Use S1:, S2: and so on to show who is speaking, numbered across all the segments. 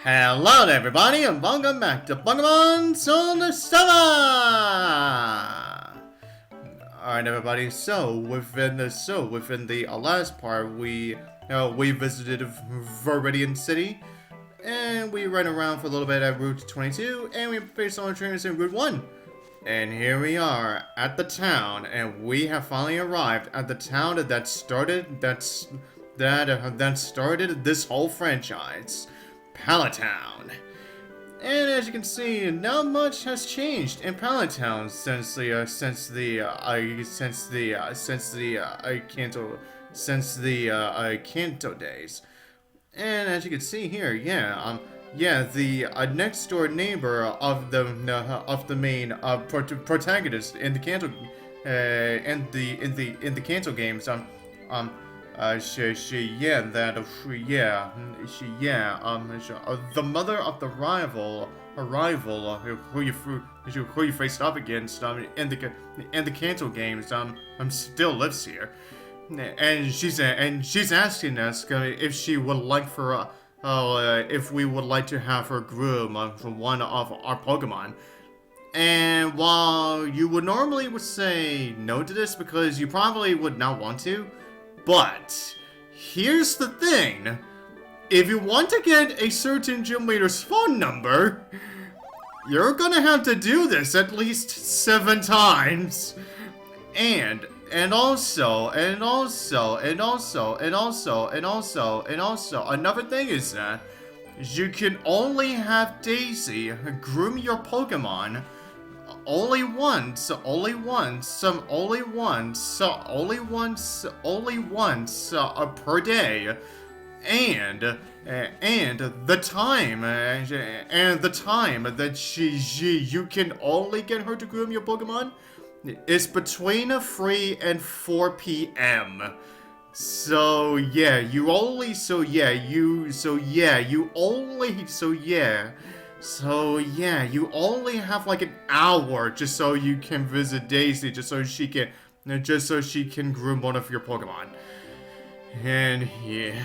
S1: Hello there, everybody, and welcome back to Pokemon SoulSilver! Alright, everybody, so within the last part, we visited Viridian City, and we ran around for a little bit at Route 22, and we faced all the trainers in Route 1. And here we are at the town, and we have finally arrived at the town that started this whole franchise. Pallet Town. And as you can see, not much has changed in Pallet Town since the Kanto days. And as you can see here, the next door neighbor of the main protagonist in the Kanto in the Kanto games the mother of the rival who you faced up against in the Kanto games still lives here, and she's asking us if she would like if we would like to have her groom one of our Pokemon. And while you would normally say no to this because you probably would not want to, but here's the thing. If you want to get a certain gym leader's phone number, you're gonna have to do this at least 7 times. And also, another thing is that you can only have Daisy groom your Pokemon only once per day, and the time that you can only get her to groom your Pokemon is between 3 and 4 p.m. So yeah, you only have like an hour just so you can visit Daisy, just so she can groom one of your Pokemon. And yeah,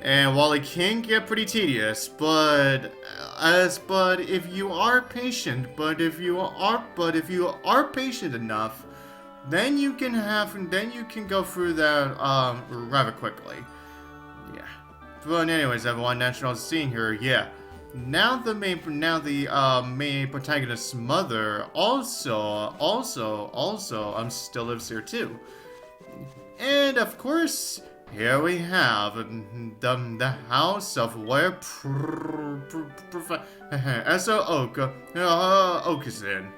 S1: and while it can get pretty tedious, but if you are patient enough, then you can go through that rather quickly. Yeah. But anyways, everyone, natural scene here. Yeah. Now the main protagonist's mother also still lives here too. And of course, here we have the house of where Professor Oak is in.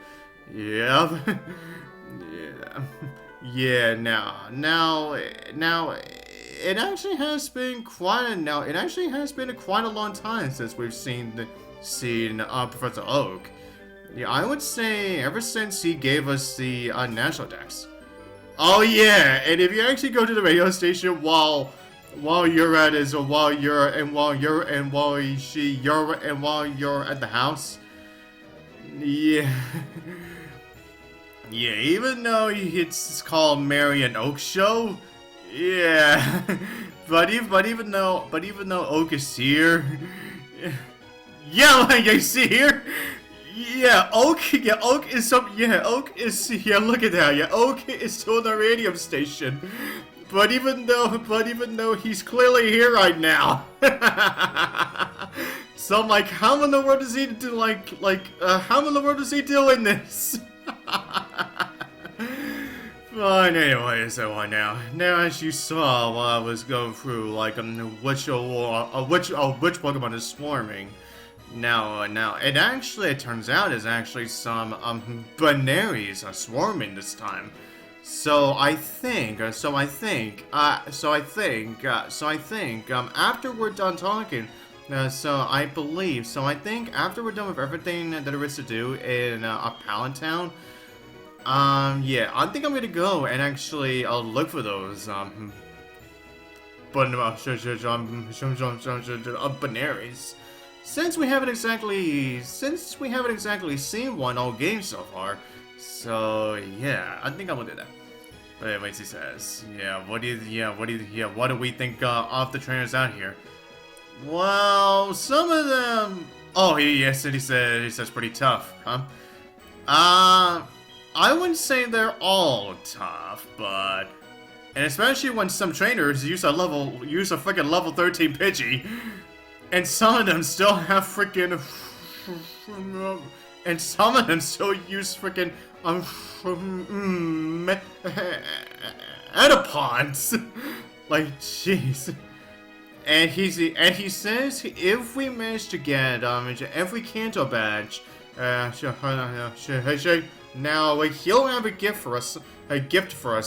S1: Yep. Yeah. Now. It actually has been quite a long time since we've seen Professor Oak. Yeah, I would say ever since he gave us the National Dex. Oh yeah, and if you actually go to the radio station while you're at the house, yeah. Yeah, even though it's called Mary and Oak Show, yeah, but even though Oak is here, yeah, like you see here, Oak is look at that, Oak is still on the radio station, but even though he's clearly here right now, so I'm like, how in the world does he do how in the world is he doing this? But anyways, now as you saw while I was going through which Pokemon is swarming. Now it turns out is actually some Bunearys are swarming this time. So I think after we're done talking, I think after we're done with everything that there is to do in Pallet Town, yeah, I think I'm gonna go and actually look for those Bunearys. Since we haven't exactly seen one all game so far, so yeah, I think I'm gonna do that. But anyways, he says, what do we think of the trainers out here? Well, some of them. Oh, yes, and he says pretty tough, huh? I wouldn't say they're all tough, but and especially when some trainers use a freaking level 13 Pidgey, and some of them still have freaking, and some of them still use freaking Edipons. Like, jeez. And he says if we manage to get every Kanto badge, now he'll have a gift for us,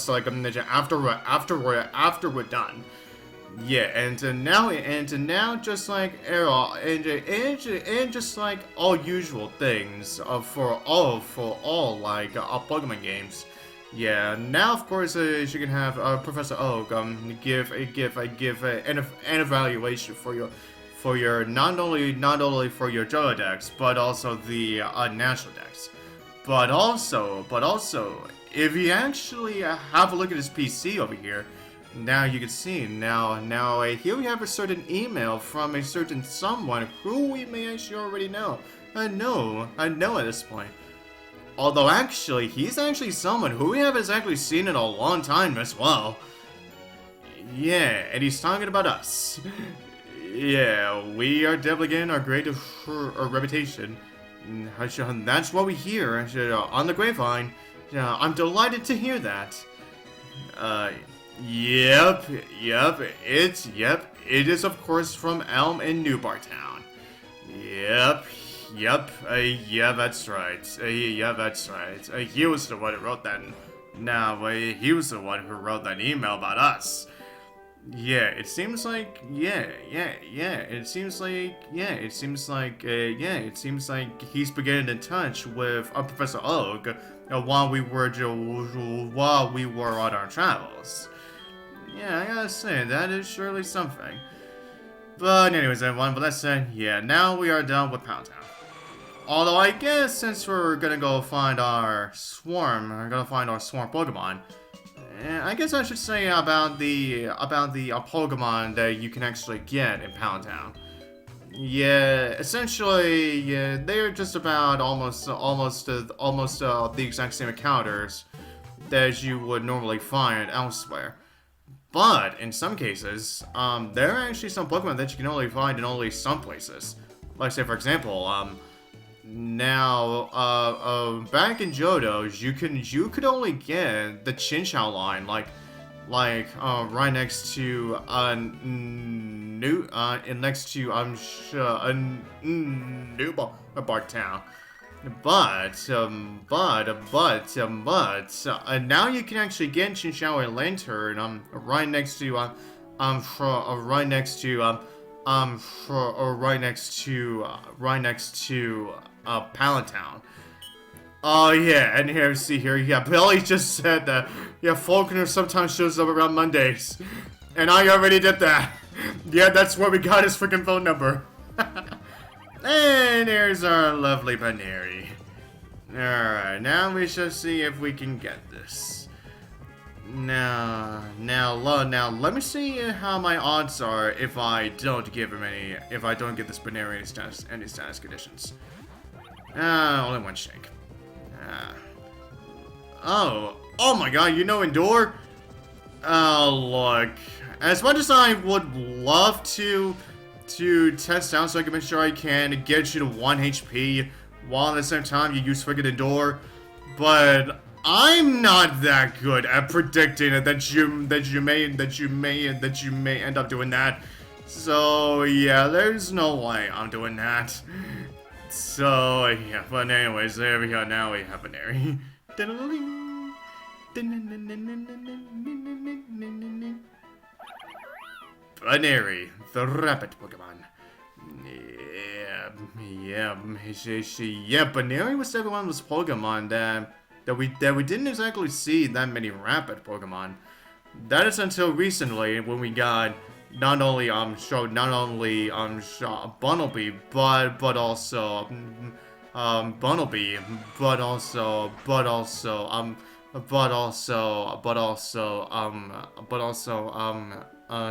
S1: like after we're done. Yeah, and now just like and just like all usual things for all like Pokemon games. Yeah, now of course you can have Professor Oak give an evaluation for your not only for your Johto Dex but also the National Dex, but also if you actually have a look at his PC over here, now you can see now here we have a certain email from a certain someone who we may actually already know. I know at this point. Although actually, he's actually someone who we haven't actually seen in a long time as well. Yeah, and he's talking about us. Yeah, we are definitely getting our great reputation. That's what we hear on the grapevine. I'm delighted to hear that. Yep, it is of course from Elm in Newbar Town. Yep, yeah, that's right. He was the one who wrote that. He was the one who wrote that email about us. Yeah, it seems like, it seems like he's been getting in touch with Professor Oak while we were on our travels. Yeah, I gotta say, that is surely something. But anyways, everyone, with that said, yeah, now we are done with Pallet Town. Although I guess since we're gonna go find our swarm, Pokemon, I guess I should say about the Pokemon that you can actually get in Pallet Town. Yeah, essentially, yeah, they're just about almost the exact same encounters that you would normally find elsewhere. But in some cases, there are actually some Pokemon that you can only find in only some places. Like, say for example, back in Johto's, you could only get the Chinchou line, right next to Newbar Town. But now you can actually get Chinchou and Lantern right next to Pallet Town. Oh yeah, and here, see here, yeah, Billy just said that, yeah, Faulkner sometimes shows up around Mondays. And I already did that. Yeah, that's where we got his freaking phone number. And here's our lovely Buneary. Alright, now we shall see if we can get this. Now, let me see how my odds are if I don't give this Buneary any status conditions. Only one shake. Oh my god, you know Endure? Look, as much as I would love to test out so I can make sure I can get you to 1 HP while at the same time you use freaking Endure, but I'm not that good at predicting that you may end up doing that. So yeah, there's no way I'm doing that. So yeah, but anyways, there we go. Now we have Buneary. Buneary, the rapid Pokemon. Yeah, Buneary was definitely one of those Pokemon that we didn't exactly see that many rapid Pokemon. That is until recently when we got not only Bunnelby, but also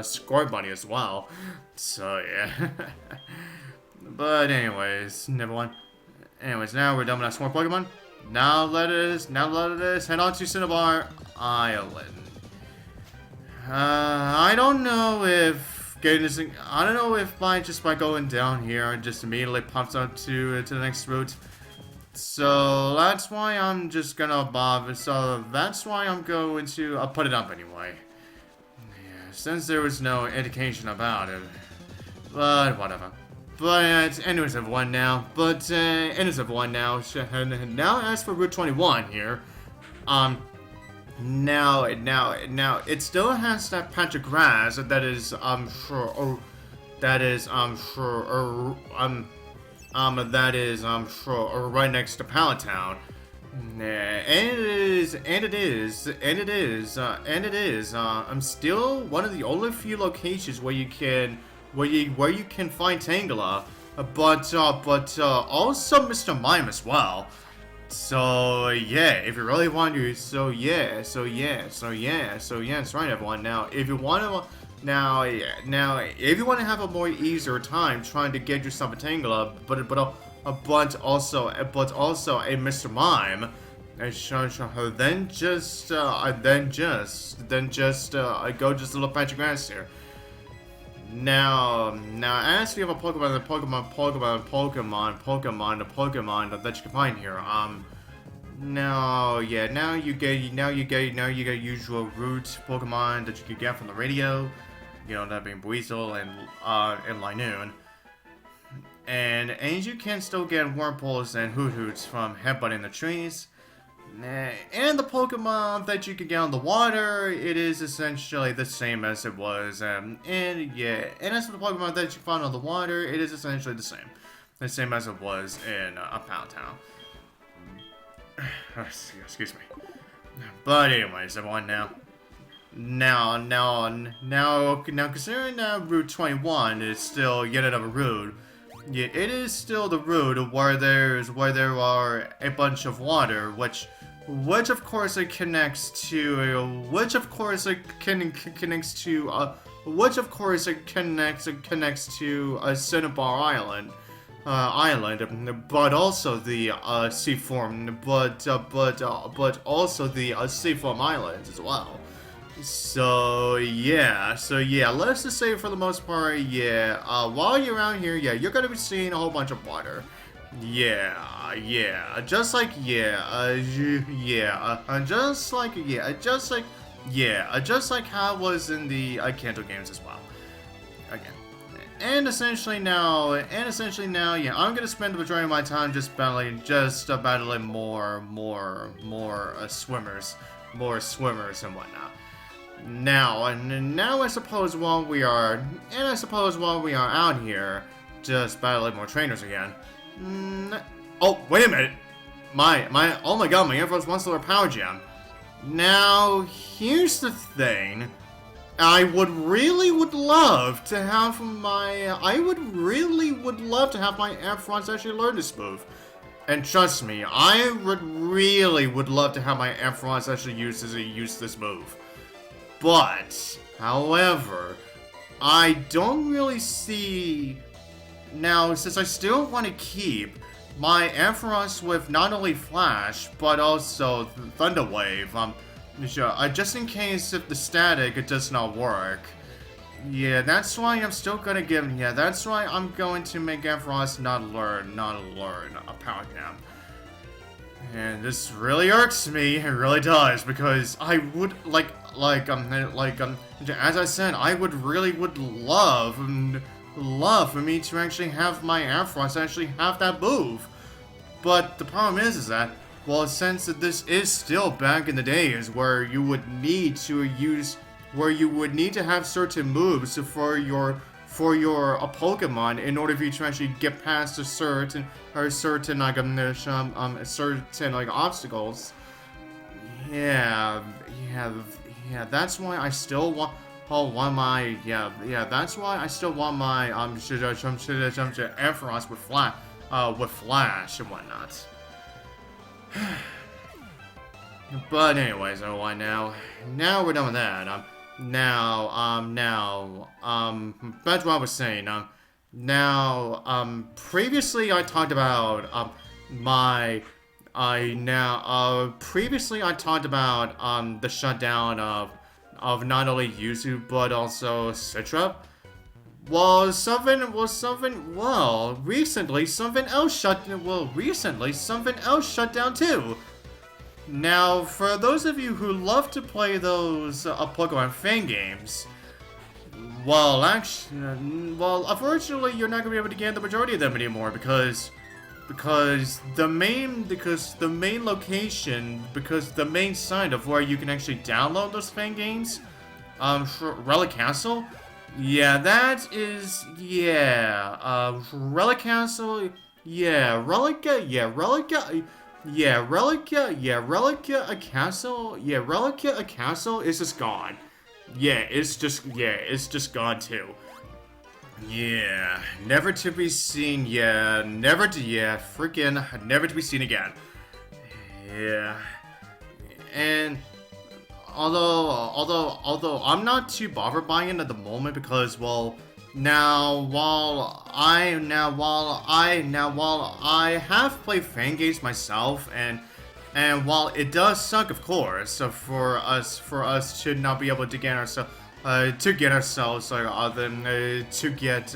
S1: Score Bunny as well. So yeah. But anyways, never mind. Anyways, now we're done with our small Pokemon. Now let us head on to Cinnabar Island. I don't know if getting this. I don't know if by going down here, it just immediately pops up to the next route. So that's why I'm just gonna bother. So that's why I'm going to put it up anyway. Yeah, since there was no indication about it, but whatever. But anyways, everyone now. Now as for Route 21 here, now it still has that patch of grass that is right next to Pallet Town. And it is still one of the only few locations where you can find Tangela, but also Mr. Mime as well. So yeah, if you really want to, that's right, everyone. Now, if you want to, if you want to have a more easier time trying to get yourself a Tangela, but also a Mr. Mime, then just go just a little patch of grass here. Now, as we have a Pokemon that you can find here, now you get usual route Pokemon that you can get from the radio, you know, that being Buizel and Linoon. And you can still get Wurmples and Hoothoots from headbutting the trees. And the Pokemon that you can get on the water, it is essentially the same as it was. And as for the Pokemon that you find on the water, it is essentially the same as it was in Pallet Town. Excuse me. But anyways, everyone, now considering that Route 21 is still yet another route. Yeah, it is still the route where there are a bunch of water, which of course it connects to Cinnabar Island, but also the sea form, but also the sea form islands as well. So yeah, let's just say for the most part, while you're out here, you're gonna be seeing a whole bunch of water. Just like how it was in the Kanto games as well. Again. And essentially now, I'm gonna spend the majority of my time just battling more swimmers and whatnot. Now I suppose while we are out here, just battling more trainers again. Oh, wait a minute! Oh my god, my Air Force 1 Solar Power Gem. Now, here's the thing. I would really love to have my Air Fronts actually learn this move. And trust me, I would love to have my Air Fronts actually use this move. But, however, I don't really see... Now, since I still want to keep my Ampharos with not only Flash, but also Thunder Wave, just in case if the static does not work. Yeah, that's why I'm still gonna give... Yeah, that's why I'm going to make Ampharos not learn a Power Gem. And this really irks me, it really does, because I would, as I said, I would love for me to actually have my Ampharos actually have that move. But the problem is that, well, since this is still back in the days where you would need to have certain moves for your Pokemon in order for you to actually get past certain obstacles. Yeah, that's why I still want my Ampharos with Flash and whatnot. But anyways, everyone, now we're done with that. That's what I was saying. Previously I talked about, previously I talked about, the shutdown of not only Yuzu, but also Citra. Recently something else shut down too. Now, for those of you who love to play those Pokemon fan games, unfortunately, you're not gonna be able to get the majority of them anymore because the main site of where you can actually download those fan games, Relic Castle, yeah, that is, yeah, Relic Castle, yeah, Relica Castle is just gone. Yeah, it's just gone too. Yeah, never to be seen. Yeah, never to be seen again. Yeah, and although I'm not too bothered by it at the moment because, well, while I have played fan games myself, and while it does suck, of course, for us to not be able to get ourselves to get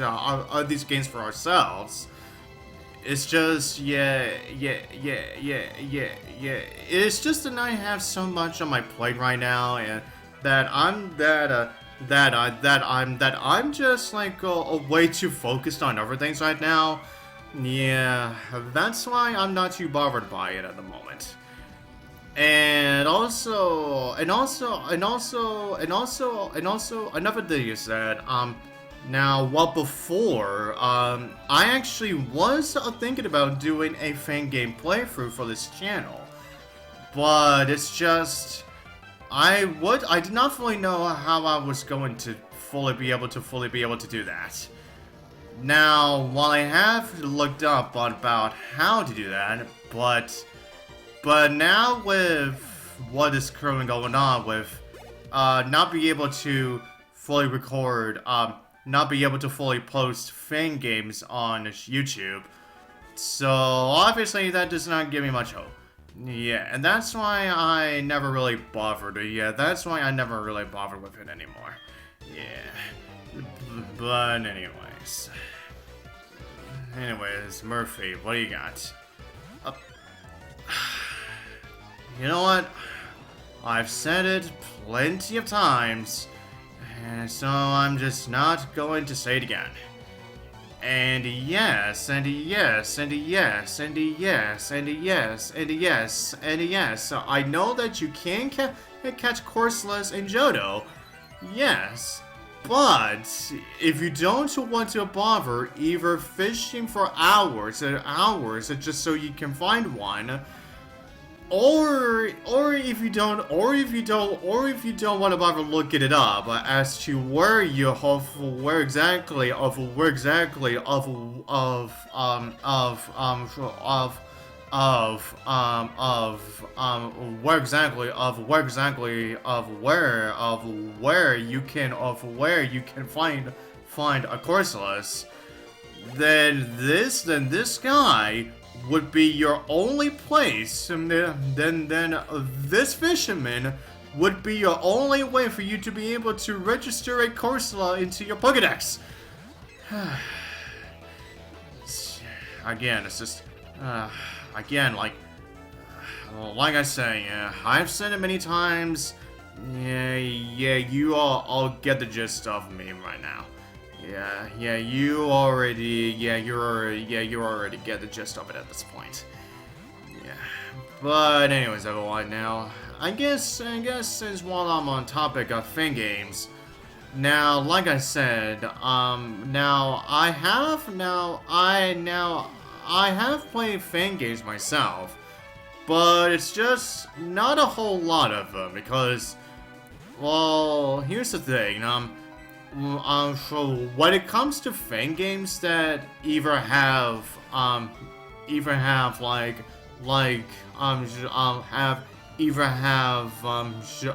S1: these games for ourselves. It's just It's just that I have so much on my plate right now, and that I'm just like way too focused on other things right now. Yeah, that's why I'm not too bothered by it at the moment. And also, another thing is that, before, I actually was thinking about doing a fan game playthrough for this channel. But it's just, I did not fully know how I was going to fully be able to do that. Now, while I have looked up about how to do that, but now with what is currently going on with not being able to fully record, not being able to fully post fan games on YouTube, so obviously that does not give me much hope. Yeah, and that's why I never really bothered. Yeah, that's why I never really bothered with it anymore. Yeah, but anyways, Murphy, what do you got? You know what? I've said it plenty of times, and so I'm just not going to say it again. And yes, and yes, and yes, and yes, and yes, and yes, and yes. I know that you can catch Corsolas and Johto. Yes. But if you don't want to bother either fishing for hours and hours just so you can find one, or if you don't want to bother looking it up as to where exactly you can find a Corsolas, then this guy would be your only place, and then this fisherman would be your only way for you to be able to register a Corsola into your Pokédex. Again, it's just again, like I say, I've said it many times. Yeah, you all get the gist of me right now. You already get the gist of it at this point. Yeah, but anyways, everyone, now I guess since while I'm on topic of fan games, now like I said, I have played fan games myself, but it's just not a whole lot of them because, well, here's the thing, so when it comes to fan games that either have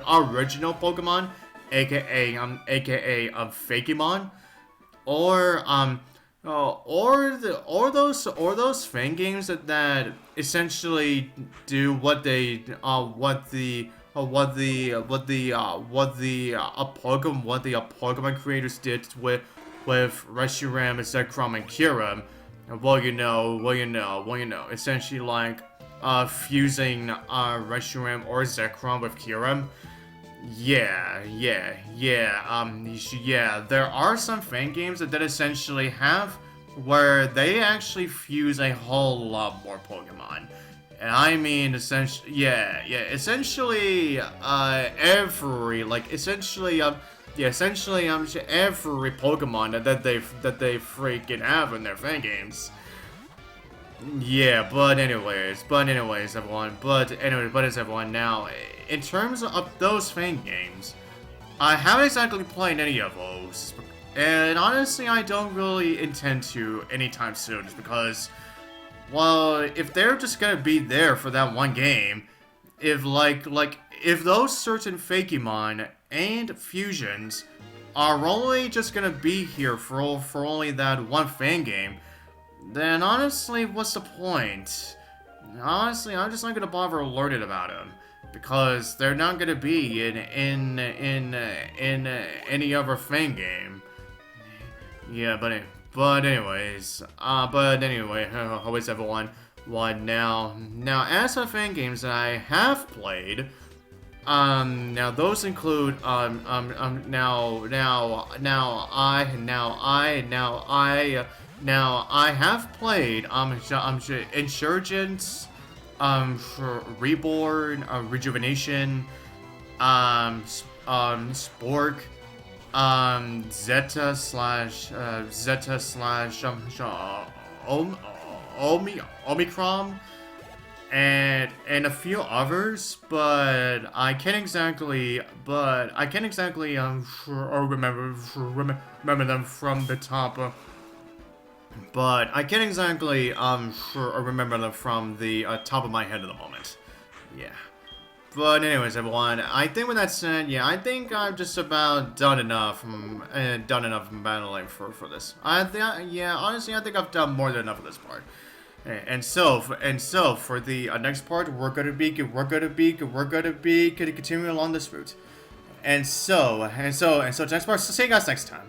S1: original Pokemon aka Fakemon, or those fan games that essentially do what they Pokemon creators did with Reshiram, Zekrom, and Kyurem. Essentially like fusing Reshiram or Zekrom with Kyurem. Yeah. There are some fan games that essentially have where they actually fuse a whole lot more Pokemon. And I mean, essentially, every Pokemon that they freaking have in their fan games. Yeah, but anyways, everyone, now, in terms of those fan games, I haven't exactly played any of those, and honestly, I don't really intend to anytime soon, just because, well, if they're just gonna be there for that one game, if those certain Fakemon and fusions are only just gonna be here for only that one fan game, then honestly, what's the point? Honestly, I'm just not gonna bother learning about them, because they're not gonna be in any other fan game. Yeah, but anyways, how is everyone? Now as for fan games that I have played, now those include, now I have played, Insurgents, Reborn, Rejuvenation, Spork, Omicron, and a few others, but I can't exactly remember them from the top. But I can't exactly remember them from the top of my head at the moment. Yeah. But anyways, everyone, I think with that said, yeah, I think I've just about done enough battling for this. Honestly, I think I've done more than enough of this part. And so for the next part, we're gonna be continuing along this route. And so next part. So see you guys next time.